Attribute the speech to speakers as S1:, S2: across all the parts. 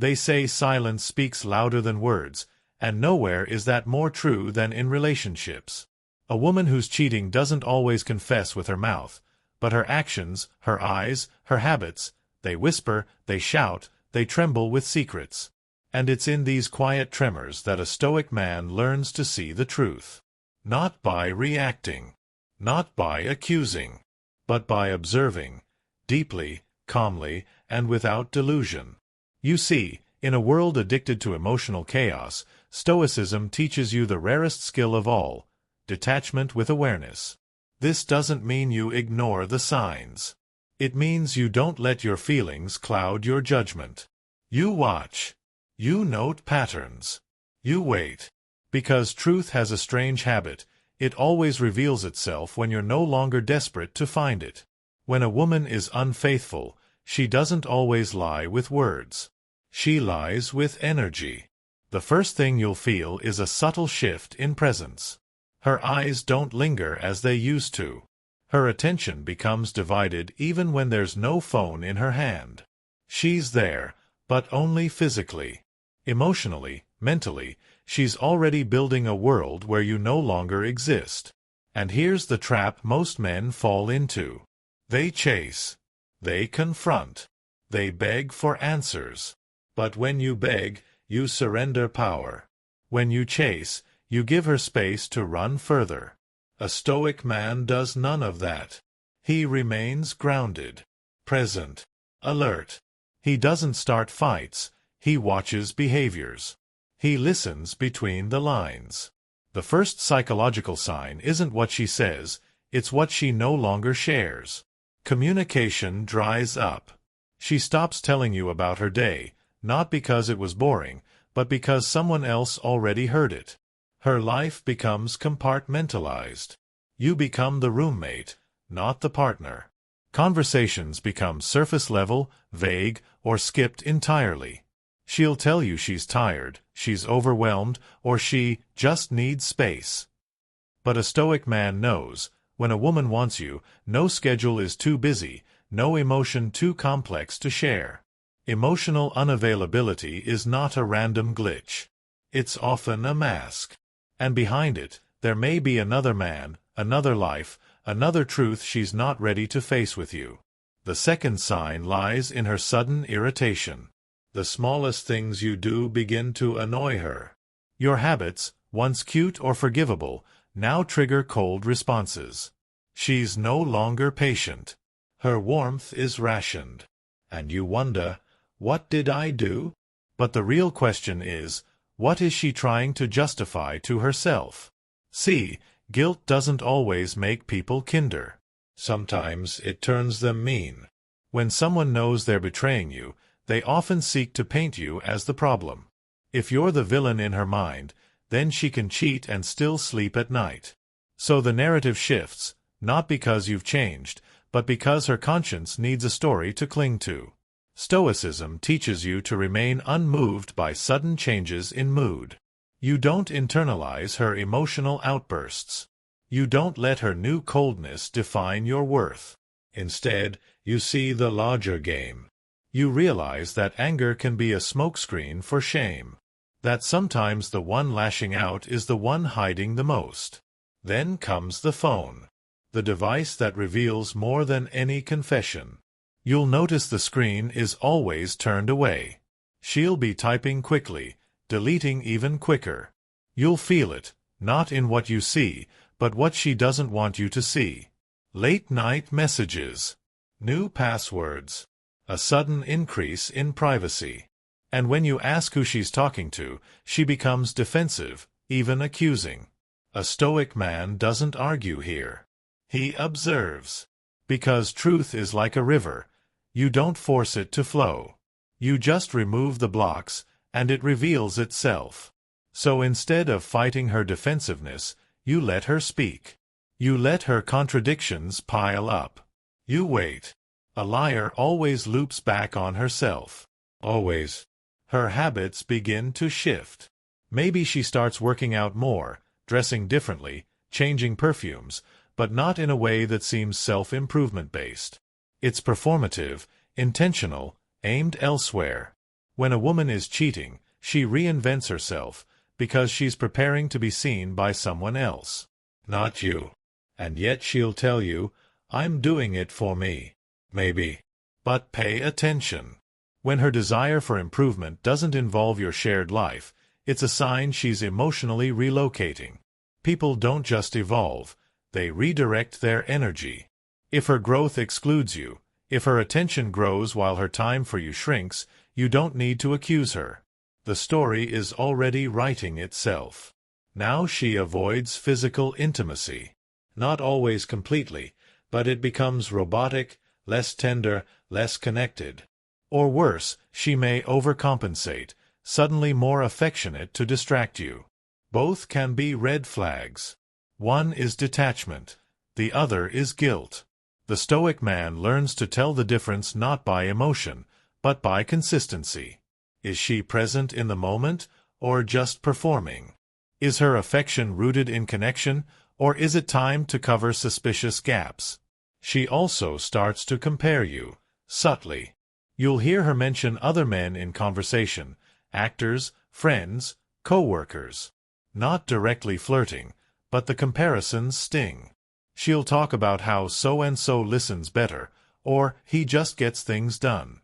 S1: They say silence speaks louder than words, and nowhere is that more true than in relationships. A woman who's cheating doesn't always confess with her mouth, but her actions, her eyes, her habits, they whisper, they shout, they tremble with secrets. And it's in these quiet tremors that a Stoic man learns to see the truth. Not by reacting, not by accusing, but by observing, deeply, calmly, and without delusion. You see, in a world addicted to emotional chaos, Stoicism teaches you the rarest skill of all, detachment with awareness. This doesn't mean you ignore the signs. It means you don't let your feelings cloud your judgment. You watch. You note patterns. You wait. Because truth has a strange habit, it always reveals itself when you're no longer desperate to find it. When a woman is unfaithful, she doesn't always lie with words. She lies with energy. The first thing you'll feel is a subtle shift in presence. Her eyes don't linger as they used to. Her attention becomes divided even when there's no phone in her hand. She's there, but only physically. Emotionally, mentally, she's already building a world where you no longer exist. And here's the trap most men fall into. They chase. They confront. They beg for answers. But when you beg, you surrender power. When you chase, you give her space to run further. A Stoic man does none of that. He remains grounded, present, alert. He doesn't start fights. He watches behaviors. He listens between the lines. The first psychological sign isn't what she says, it's what she no longer shares. Communication dries up. She stops telling you about her day, not because it was boring, but because someone else already heard it. Her life becomes compartmentalized. You become the roommate, not the partner. Conversations become surface level, vague, or skipped entirely. She'll tell you she's tired, she's overwhelmed, or she just needs space. But a Stoic man knows, when a woman wants you, no schedule is too busy, no emotion too complex to share. Emotional unavailability is not a random glitch. It's often a mask. And behind it, there may be another man, another life, another truth she's not ready to face with you. The second sign lies in her sudden irritation. The smallest things you do begin to annoy her. Your habits, once cute or forgivable, now trigger cold responses. She's no longer patient. Her warmth is rationed. And you wonder, what did I do? But the real question is, what is she trying to justify to herself? See, guilt doesn't always make people kinder. Sometimes it turns them mean. When someone knows they're betraying you, they often seek to paint you as the problem. If you're the villain in her mind, then she can cheat and still sleep at night. So the narrative shifts, not because you've changed, but because her conscience needs a story to cling to. Stoicism teaches you to remain unmoved by sudden changes in mood. You don't internalize her emotional outbursts. You don't let her new coldness define your worth. Instead, you see the larger game. You realize that anger can be a smokescreen for shame. That sometimes the one lashing out is the one hiding the most. Then comes the phone. The device that reveals more than any confession. You'll notice the screen is always turned away. She'll be typing quickly, deleting even quicker. You'll feel it, not in what you see, but what she doesn't want you to see. Late-night messages. New passwords. A sudden increase in privacy. And when you ask who she's talking to, she becomes defensive, even accusing. A Stoic man doesn't argue here. He observes. Because truth is like a river. You don't force it to flow. You just remove the blocks, and it reveals itself. So instead of fighting her defensiveness, you let her speak. You let her contradictions pile up. You wait. A liar always loops back on herself. Always. Her habits begin to shift. Maybe she starts working out more, dressing differently, changing perfumes, but not in a way that seems self-improvement based. It's performative, intentional, aimed elsewhere. When a woman is cheating, she reinvents herself, because she's preparing to be seen by someone else. Not you. And yet she'll tell you, "I'm doing it for me." Maybe. But pay attention. When her desire for improvement doesn't involve your shared life, it's a sign she's emotionally relocating. People don't just evolve, they redirect their energy. If her growth excludes you, if her attention grows while her time for you shrinks, you don't need to accuse her. The story is already writing itself. Now she avoids physical intimacy. Not always completely, but it becomes robotic, less tender, less connected. Or worse, she may overcompensate, suddenly more affectionate to distract you. Both can be red flags. One is detachment, the other is guilt. The Stoic man learns to tell the difference not by emotion, but by consistency. Is she present in the moment, or just performing? Is her affection rooted in connection, or is it time to cover suspicious gaps? She also starts to compare you, subtly. You'll hear her mention other men in conversation, actors, friends, co-workers. Not directly flirting, but the comparisons sting. She'll talk about how so-and-so listens better, or he just gets things done.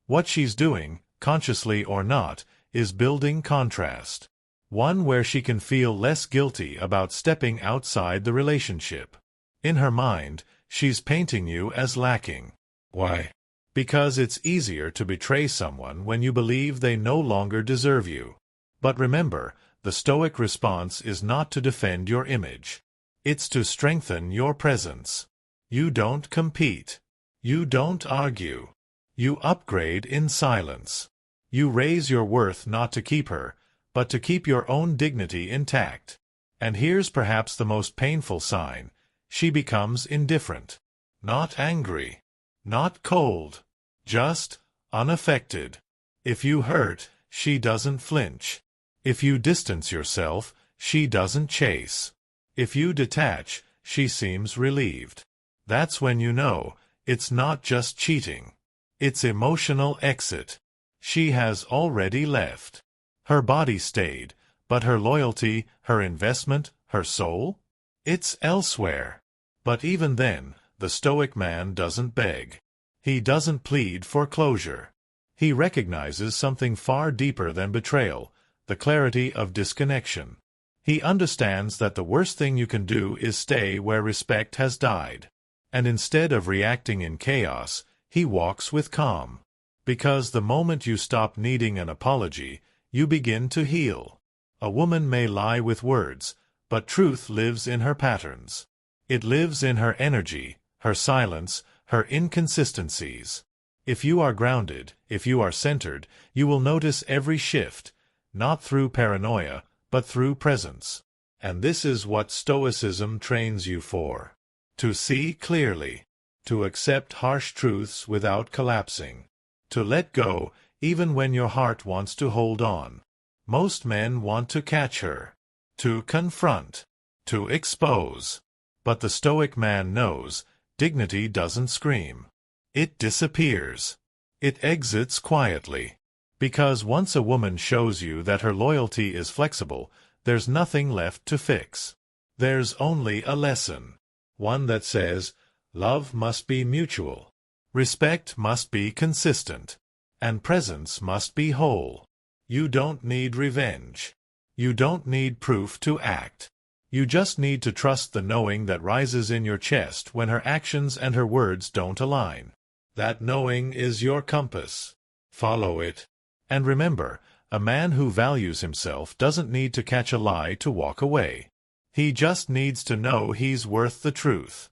S1: What she's doing, consciously or not, is building contrast. One where she can feel less guilty about stepping outside the relationship. In her mind, she's painting you as lacking. Why? Because it's easier to betray someone when you believe they no longer deserve you. But remember, the Stoic response is not to defend your image. It's to strengthen your presence. You don't compete. You don't argue. You upgrade in silence. You raise your worth not to keep her, but to keep your own dignity intact. And here's perhaps the most painful sign. She becomes indifferent. Not angry. Not cold. Just unaffected. If you hurt, she doesn't flinch. If you distance yourself, she doesn't chase. If you detach, she seems relieved. That's when you know, it's not just cheating. It's emotional exit. She has already left. Her body stayed, but her loyalty, her investment, her soul? It's elsewhere. But even then, the Stoic man doesn't beg. He doesn't plead for closure. He recognizes something far deeper than betrayal, the clarity of disconnection. He understands that the worst thing you can do is stay where respect has died. And instead of reacting in chaos, he walks with calm. Because the moment you stop needing an apology, you begin to heal. A woman may lie with words, but truth lives in her patterns. It lives in her energy, her silence, her inconsistencies. If you are grounded, if you are centered, you will notice every shift, not through paranoia, but through presence. And this is what Stoicism trains you for. To see clearly. To accept harsh truths without collapsing. To let go, even when your heart wants to hold on. Most men want to catch her. To confront. To expose. But the Stoic man knows, dignity doesn't scream. It disappears. It exits quietly. Because once a woman shows you that her loyalty is flexible, there's nothing left to fix. There's only a lesson. One that says, love must be mutual. Respect must be consistent. And presence must be whole. You don't need revenge. You don't need proof to act. You just need to trust the knowing that rises in your chest when her actions and her words don't align. That knowing is your compass. Follow it. And remember, a man who values himself doesn't need to catch a lie to walk away. He just needs to know he's worth the truth.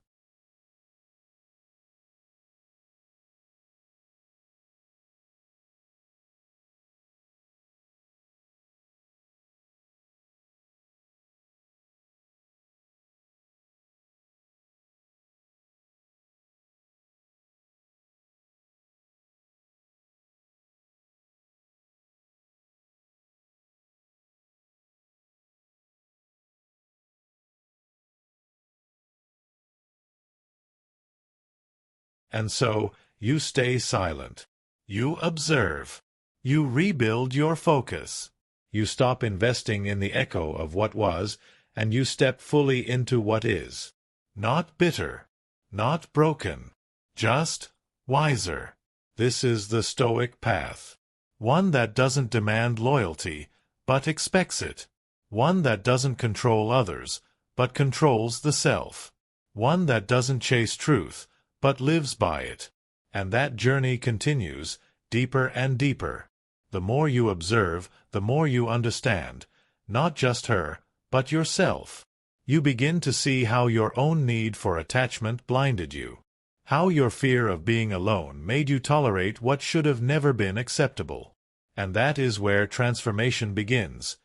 S1: And so, you stay silent. You observe. You rebuild your focus. You stop investing in the echo of what was, and you step fully into what is. Not bitter, not broken, just wiser. This is the Stoic path. One that doesn't demand loyalty, but expects it. One that doesn't control others, but controls the self. One that doesn't chase truth, but lives by it. And that journey continues, deeper and deeper. The more you observe, the more you understand, not just her, but yourself. You begin to see how your own need for attachment blinded you. How your fear of being alone made you tolerate what should have never been acceptable. And that is where transformation begins.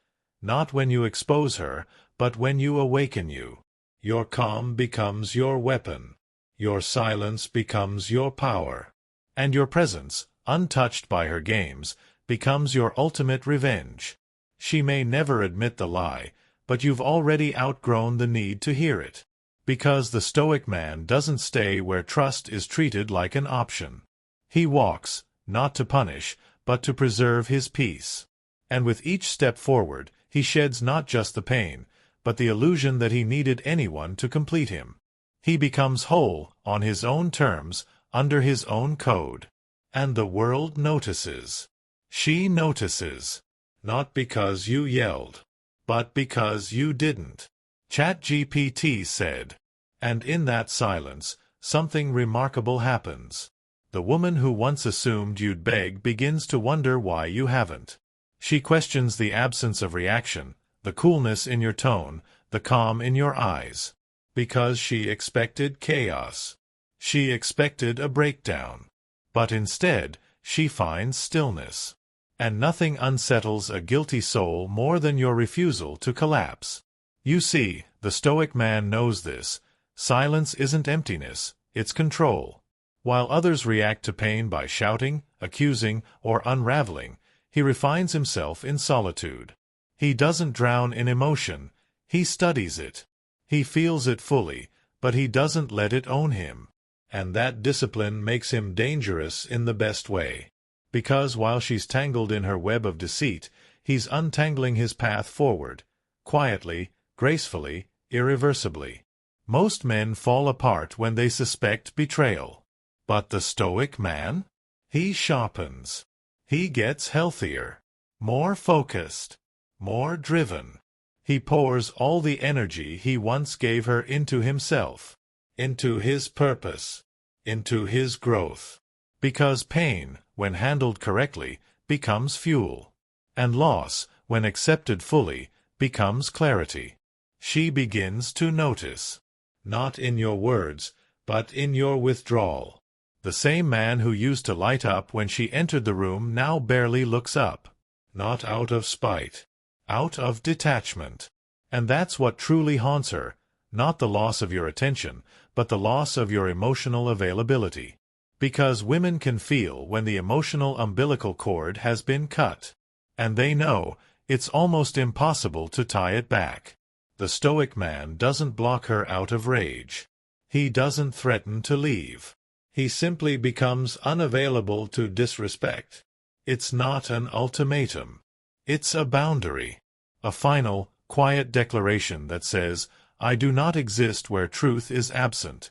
S1: Not when you expose her, but when you awaken you. Your calm becomes your weapon. Your silence becomes your power. And your presence, untouched by her games, becomes your ultimate revenge. She may never admit the lie, but you've already outgrown the need to hear it. Because the Stoic man doesn't stay where trust is treated like an option. He walks, not to punish, but to preserve his peace. And with each step forward, he sheds not just the pain, but the illusion that he needed anyone to complete him. He becomes whole, on his own terms, under his own code. And the world notices. She notices. Not because you yelled, but because you didn't. ChatGPT said. And in that silence, something remarkable happens. The woman who once assumed you'd beg begins to wonder why you haven't. She questions the absence of reaction, the coolness in your tone, the calm in your eyes. Because she expected chaos. She expected a breakdown. But instead, she finds stillness. And nothing unsettles a guilty soul more than your refusal to collapse. You see, the Stoic man knows this. Silence isn't emptiness, it's control. While others react to pain by shouting, accusing, or unraveling, he refines himself in solitude. He doesn't drown in emotion, he studies it. He feels it fully, but he doesn't let it own him. And that discipline makes him dangerous in the best way. Because while she's tangled in her web of deceit, he's untangling his path forward, quietly, gracefully, irreversibly. Most men fall apart when they suspect betrayal. But the Stoic man? He sharpens. He gets healthier, more focused, more driven. He pours all the energy he once gave her into himself, into his purpose, into his growth. Because pain, when handled correctly, becomes fuel. And loss, when accepted fully, becomes clarity. She begins to notice. Not in your words, but in your withdrawal. The same man who used to light up when she entered the room now barely looks up. Not out of spite. Out of detachment. And that's what truly haunts her, not the loss of your attention, but the loss of your emotional availability. Because women can feel when the emotional umbilical cord has been cut. And they know, it's almost impossible to tie it back. The Stoic man doesn't block her out of rage. He doesn't threaten to leave. He simply becomes unavailable to disrespect. It's not an ultimatum. It's a boundary. A final, quiet declaration that says, I do not exist where truth is absent.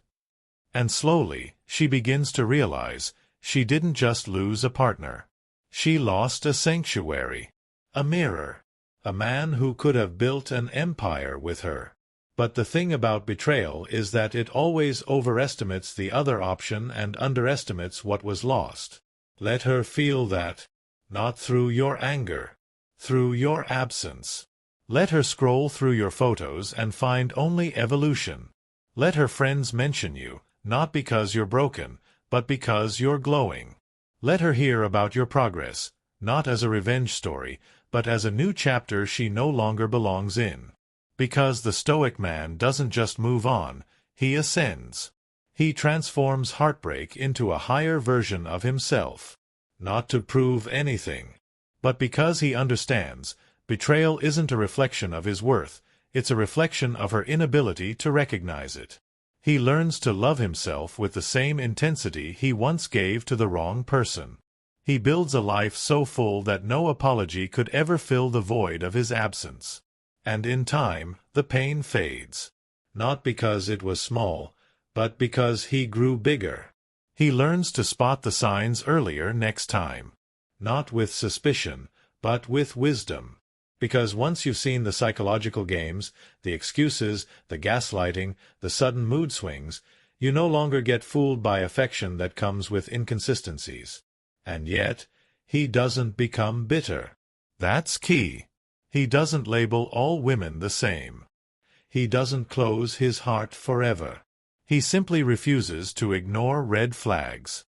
S1: And slowly, she begins to realize, she didn't just lose a partner. She lost a sanctuary. A mirror. A man who could have built an empire with her. But the thing about betrayal is that it always overestimates the other option and underestimates what was lost. Let her feel that. Not through your anger. Through your absence. Let her scroll through your photos and find only evolution. Let her friends mention you, not because you're broken, but because you're glowing. Let her hear about your progress, not as a revenge story, but as a new chapter she no longer belongs in. Because the Stoic man doesn't just move on, he ascends. He transforms heartbreak into a higher version of himself. Not to prove anything, but because he understands, betrayal isn't a reflection of his worth, it's a reflection of her inability to recognize it. He learns to love himself with the same intensity he once gave to the wrong person. He builds a life so full that no apology could ever fill the void of his absence. And in time, the pain fades. Not because it was small, but because he grew bigger. He learns to spot the signs earlier next time. Not with suspicion, but with wisdom. Because once you've seen the psychological games, the excuses, the gaslighting, the sudden mood swings, you no longer get fooled by affection that comes with inconsistencies. And yet, he doesn't become bitter. That's key. He doesn't label all women the same. He doesn't close his heart forever. He simply refuses to ignore red flags.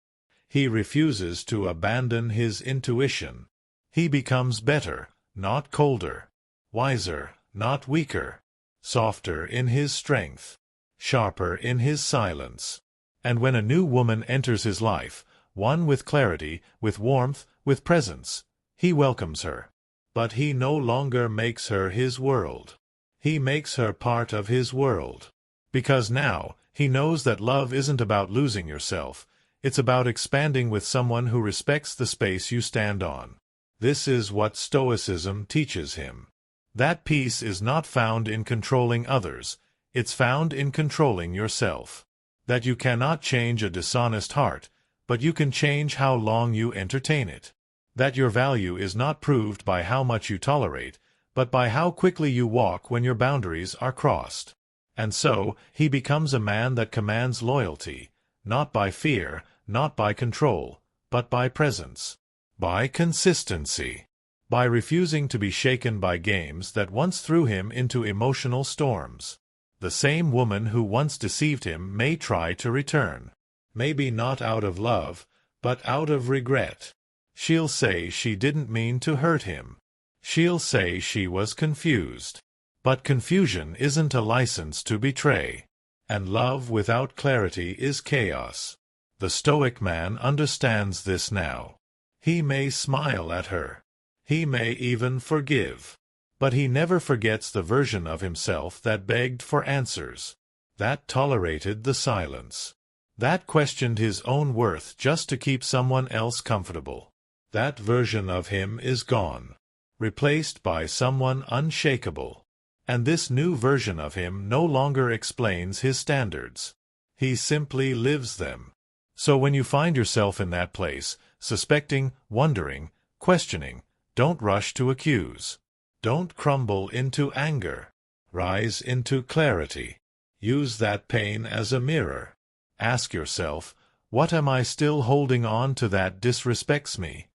S1: He refuses to abandon his intuition. He becomes better, not colder. Wiser, not weaker. Softer in his strength. Sharper in his silence. And when a new woman enters his life, one with clarity, with warmth, with presence, he welcomes her. But he no longer makes her his world. He makes her part of his world. Because now, he knows that love isn't about losing yourself. It's about expanding with someone who respects the space you stand on. This is what Stoicism teaches him. That peace is not found in controlling others. It's found in controlling yourself. That you cannot change a dishonest heart, but you can change how long you entertain it. That your value is not proved by how much you tolerate, but by how quickly you walk when your boundaries are crossed. And so, he becomes a man that commands loyalty, not by fear, not by control, but by presence, by consistency, by refusing to be shaken by games that once threw him into emotional storms. The same woman who once deceived him may try to return. Maybe not out of love, but out of regret. She'll say she didn't mean to hurt him. She'll say she was confused. But confusion isn't a license to betray. And love without clarity is chaos. The Stoic man understands this now. He may smile at her. He may even forgive. But he never forgets the version of himself that begged for answers. That tolerated the silence. That questioned his own worth just to keep someone else comfortable. That version of him is gone. Replaced by someone unshakable. And this new version of him no longer explains his standards. He simply lives them. So when you find yourself in that place, suspecting, wondering, questioning, don't rush to accuse. Don't crumble into anger. Rise into clarity. Use that pain as a mirror. Ask yourself, what am I still holding on to that disrespects me?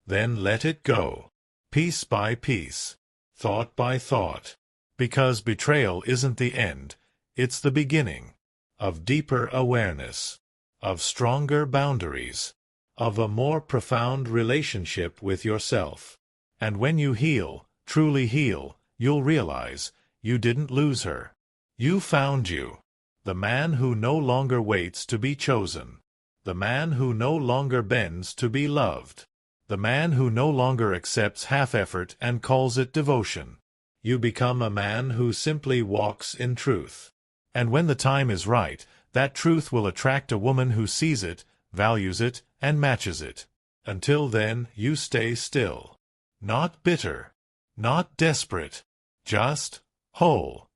S1: Then let it go. Piece by piece. Thought by thought. Because betrayal isn't the end, it's the beginning. Of deeper awareness. Of stronger boundaries. Of a more profound relationship with yourself. And when you heal, truly heal, you'll realize, you didn't lose her. You found you. The man who no longer waits to be chosen. The man who no longer bends to be loved. The man who no longer accepts half-effort and calls it devotion. You become a man who simply walks in truth. And when the time is right, that truth will attract a woman who sees it, values it, and matches it. Until then, you stay still. Not bitter. Not desperate. Just whole.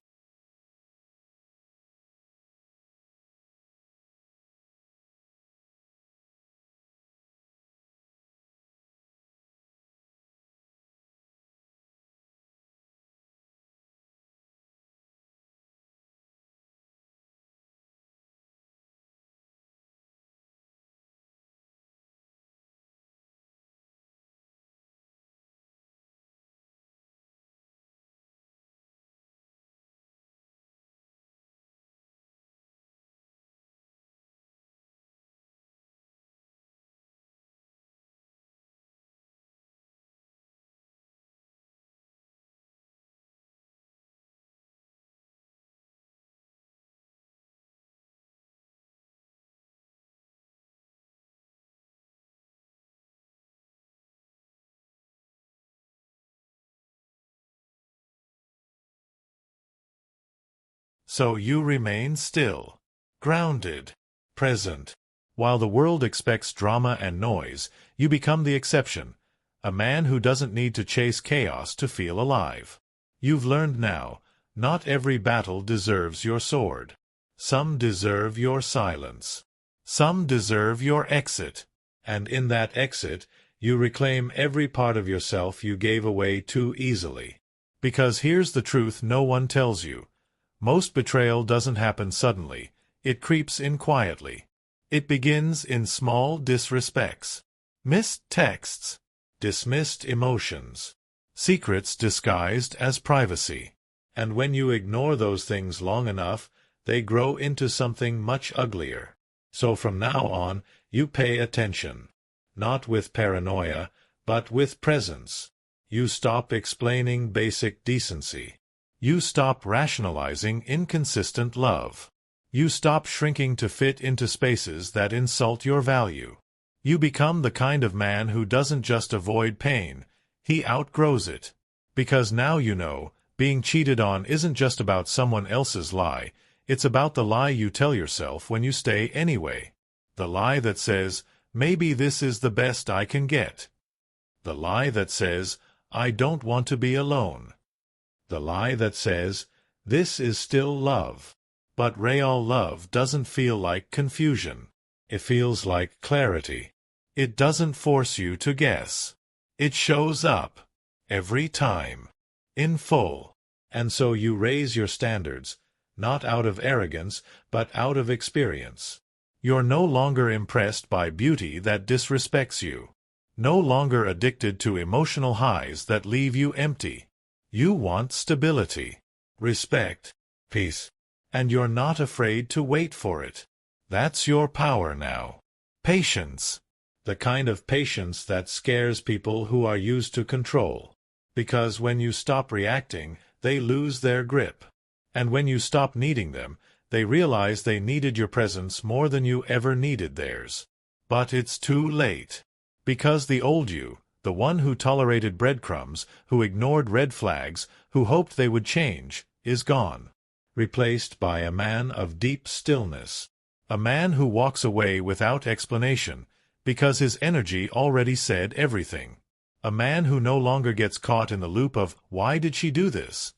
S1: So you remain still, grounded, present, While the world expects drama and noise, you become the exception, a man who doesn't need to chase chaos to feel alive. You've learned now, not every battle deserves your sword. Some deserve your silence. Some deserve your exit. And in that exit, you reclaim every part of yourself you gave away too easily. Because here's the truth no one tells you. Most betrayal doesn't happen suddenly. It creeps in quietly. It begins in small disrespects. Missed texts. Dismissed emotions. Secrets disguised as privacy. And when you ignore those things long enough, they grow into something much uglier. So from now on, you pay attention. Not with paranoia, but with presence. You stop explaining basic decency. You stop rationalizing inconsistent love. You stop shrinking to fit into spaces that insult your value. You become the kind of man who doesn't just avoid pain, he outgrows it. Because now you know, being cheated on isn't just about someone else's lie, it's about the lie you tell yourself when you stay anyway. The lie that says, maybe this is the best I can get. The lie that says, I don't want to be alone. The lie that says, this is still love. But real love doesn't feel like confusion. It feels like clarity. It doesn't force you to guess. It shows up. Every time. In full. And so you raise your standards, not out of arrogance, but out of experience. You're no longer impressed by beauty that disrespects you. No longer addicted to emotional highs that leave you empty. You want stability, respect, peace. And you're not afraid to wait for it. That's your power now. Patience. The kind of patience that scares people who are used to control. Because when you stop reacting, they lose their grip. And when you stop needing them, they realize they needed your presence more than you ever needed theirs. But it's too late. Because the old you, the one who tolerated breadcrumbs, who ignored red flags, who hoped they would change, is gone. Replaced by a man of deep stillness. A man who walks away without explanation, because his energy already said everything. A man who no longer gets caught in the loop of, why did she do this?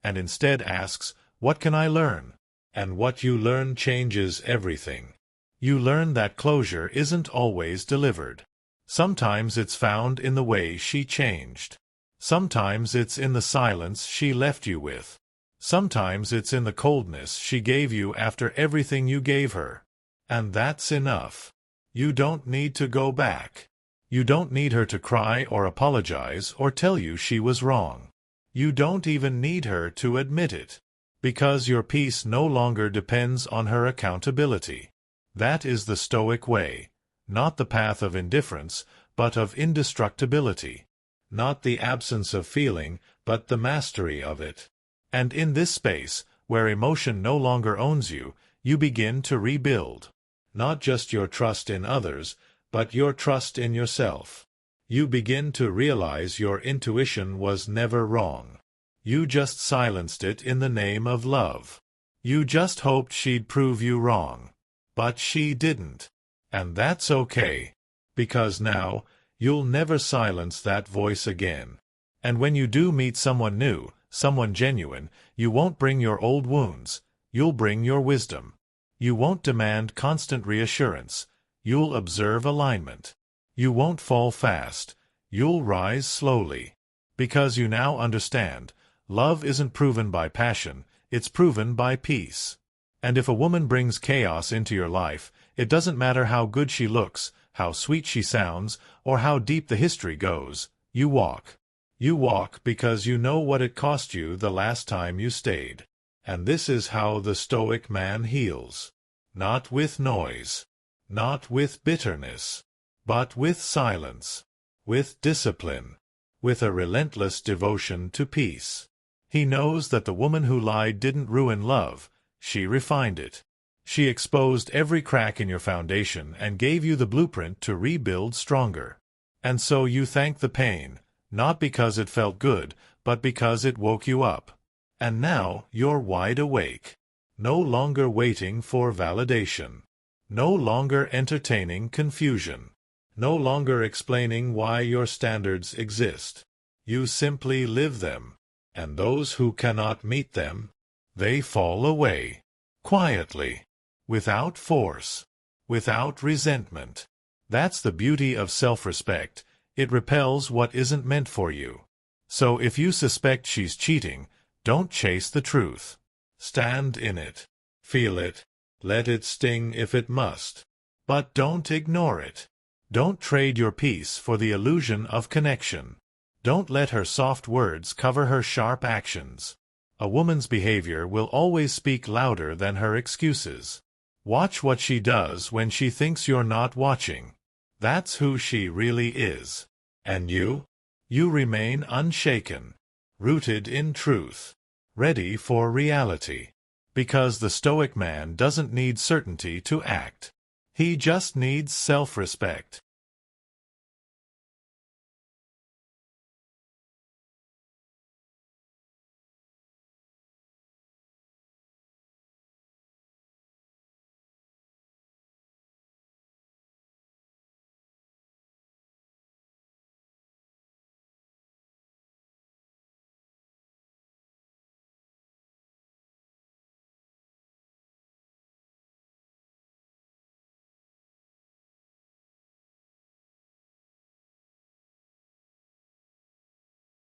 S1: And instead asks, what can I learn? And what you learn changes everything. You learn that closure isn't always delivered. Sometimes it's found in the way she changed. Sometimes it's in the silence she left you with. Sometimes it's in the coldness she gave you after everything you gave her. And that's enough. You don't need to go back. You don't need her to cry or apologize or tell you she was wrong. You don't even need her to admit it. Because your peace no longer depends on her accountability. That is the Stoic way. Not the path of indifference, but of indestructibility. Not the absence of feeling, but the mastery of it. And in this space, where emotion no longer owns you, you begin to rebuild. Not just your trust in others, but your trust in yourself. You begin to realize your intuition was never wrong. You just silenced it in the name of love. You just hoped she'd prove you wrong. But she didn't. And that's okay. Because now, you'll never silence that voice again. And when you do meet someone new, someone genuine, you won't bring your old wounds. You'll bring your wisdom. You won't demand constant reassurance. You'll observe alignment. You won't fall fast. You'll rise slowly. Because you now understand, love isn't proven by passion, it's proven by peace. And if a woman brings chaos into your life, it doesn't matter how good she looks, how sweet she sounds, or how deep the history goes, you walk. You walk because you know what it cost you the last time you stayed. And this is how the Stoic man heals. Not with noise. Not with bitterness. But with silence. With discipline. With a relentless devotion to peace. He knows that the woman who lied didn't ruin love. She refined it. She exposed every crack in your foundation and gave you the blueprint to rebuild stronger. And so you thank the pain, not because it felt good, but because it woke you up. And now you're wide awake. No longer waiting for validation. No longer entertaining confusion. No longer explaining why your standards exist. You simply live them. And those who cannot meet them, they fall away. Quietly. Without force. Without resentment. That's the beauty of self-respect. It repels what isn't meant for you. So if you suspect she's cheating, don't chase the truth. Stand in it. Feel it. Let it sting if it must. But don't ignore it. Don't trade your peace for the illusion of connection. Don't let her soft words cover her sharp actions. A woman's behavior will always speak louder than her excuses. Watch what she does when she thinks you're not watching. That's who she really is. And you? You remain unshaken, rooted in truth, ready for reality. Because the Stoic man doesn't need certainty to act. He just needs self-respect.